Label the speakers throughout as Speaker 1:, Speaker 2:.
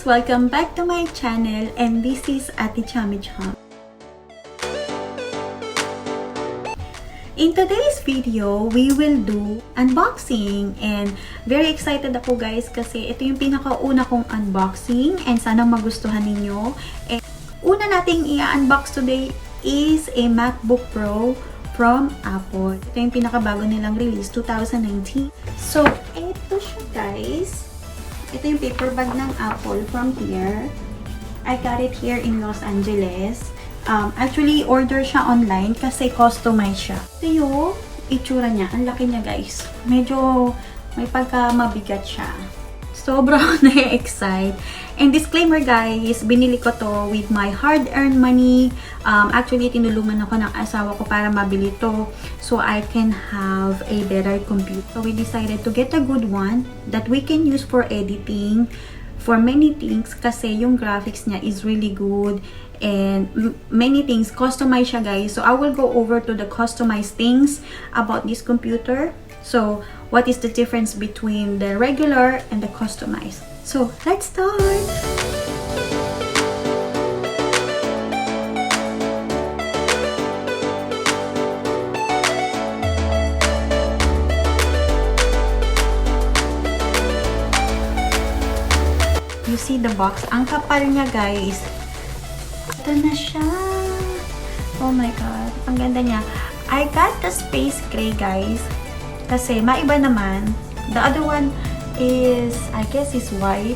Speaker 1: Welcome back to my channel, and this is Ate Chamie Chumz. In today's video, we will do unboxing, and very excited ako guys kasi ito yung pinakauna kong unboxing and sana magustuhan ninyo. And una nating i-unbox today is a MacBook Pro from Apple. Ito yung pinakabago nilang release, 2019. So, ito siya guys. Ito yung paper bag ng Apple from here. I got it here in Los Angeles. Actually, order siya online kasi customized siya. Ito yung itsura niya. Ang laki niya guys. Medyo may pagka mabigat siya. Sobrang na-excite. And disclaimer guys, binili ko to with my hard-earned money. Actually, tinulungan ako ng asawa ko para mabili to so I can have a better computer. So we decided to get a good one that we can use for editing, for many things kasi yung graphics niya is really good and many things. Customized siya guys. So I will go over to the customized things about this computer. So what is the difference between the regular and the customized? So let's start! You see the box? Ang kapal niya guys. Ito na siya. Oh my god. Ang ganda niya. I got the space gray guys. Kasi maiba naman. The other one is, I guess is white.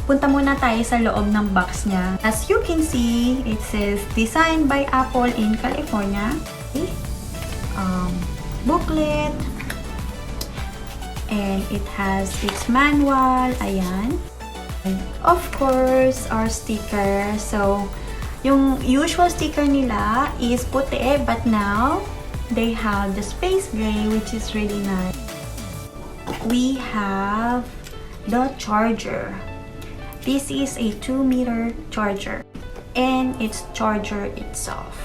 Speaker 1: Punta muna tayo sa loob ng box niya. As you can see, it says designed by Apple in California. Okay. Booklet. And it has its manual. Ayan. And of course, our sticker. So, yung usual sticker nila is puti, but now they have the space gray, which is really nice. We have the charger. This is a 2-meter charger, and its charger itself.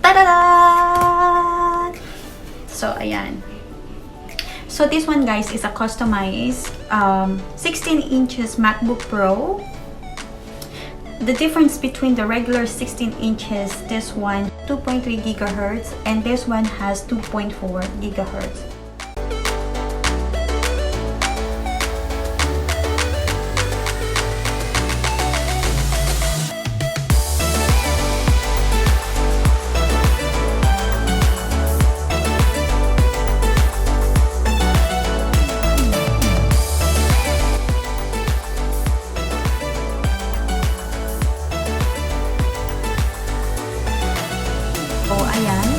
Speaker 1: Ta-da! So, ayan. So, this one, guys, is a customized 16 inches MacBook Pro. The difference between the regular 16 inches, this one, 2.3 gigahertz, and this one has 2.4 gigahertz. So, ayan.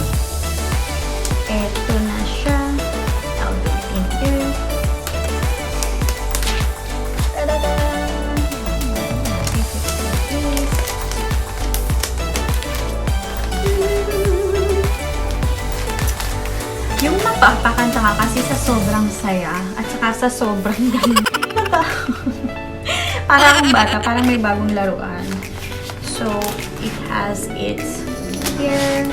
Speaker 1: Ito na siya. I'll do it in here. Ta-da-da! Yung mapapakanta ka kasi sa sobrang saya at saka sa sobrang ganda. Parang bata, parang may bagong laruan. So, it has its here.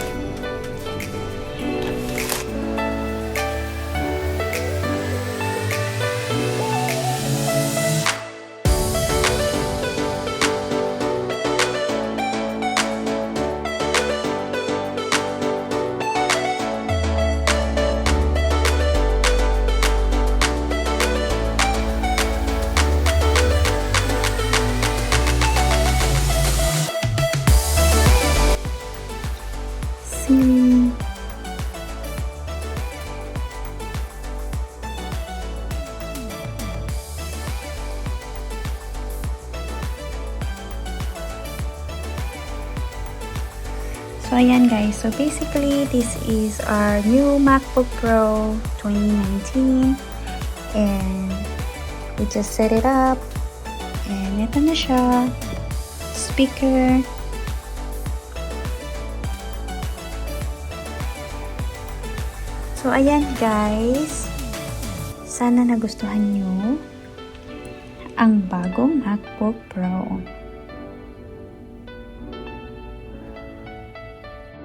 Speaker 1: So, ayan guys. So, basically, this is our new MacBook Pro 2019. And we just set it up. And ito na siya. Speaker. So, ayan guys. Sana nagustuhan nyo. ang bagong MacBook Pro.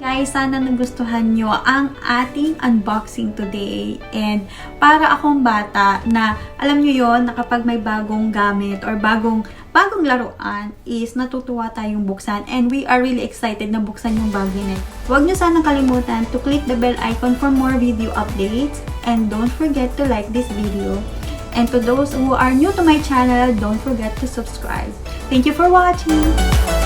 Speaker 1: Guys, sana nagustuhan nyo ang ating unboxing today. And para akong bata na, alam nyo yon na kapag may bagong gamit or bagong laruan is natutuwa tayong buksan. And we are really excited na buksan yung bagay na ito. Huwag nyo sanang kalimutan to click the bell icon for more video updates. And don't forget to like this video. And to those who are new to my channel, don't forget to subscribe. Thank you for watching!